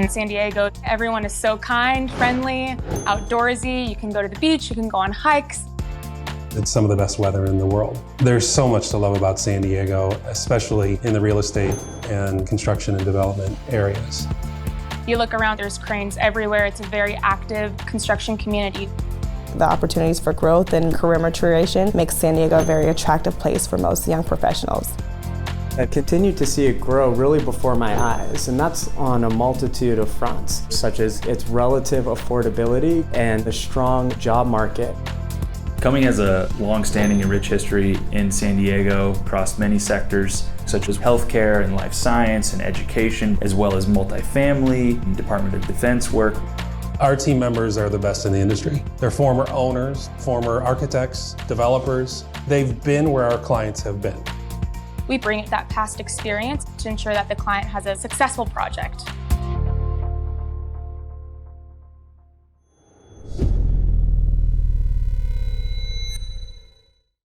In San Diego, everyone is so kind, friendly, outdoorsy. You can go to the beach, you can go on hikes. It's some of the best weather in the world. There's so much to love about San Diego, especially in the real estate and construction and development areas. You look around, there's cranes everywhere. It's a very active construction community. The opportunities for growth and career maturation makes San Diego a very attractive place for most young professionals. I've continued to see it grow really before my eyes, and that's on a multitude of fronts, such as its relative affordability and the strong job market. Cumming has a long-standing and rich history in San Diego across many sectors, such as healthcare and life science and education, as well as multifamily and Department of Defense work. Our team members are the best in the industry. They're former owners, former architects, developers. They've been where our clients have been. We bring that past experience to ensure that the client has a successful project.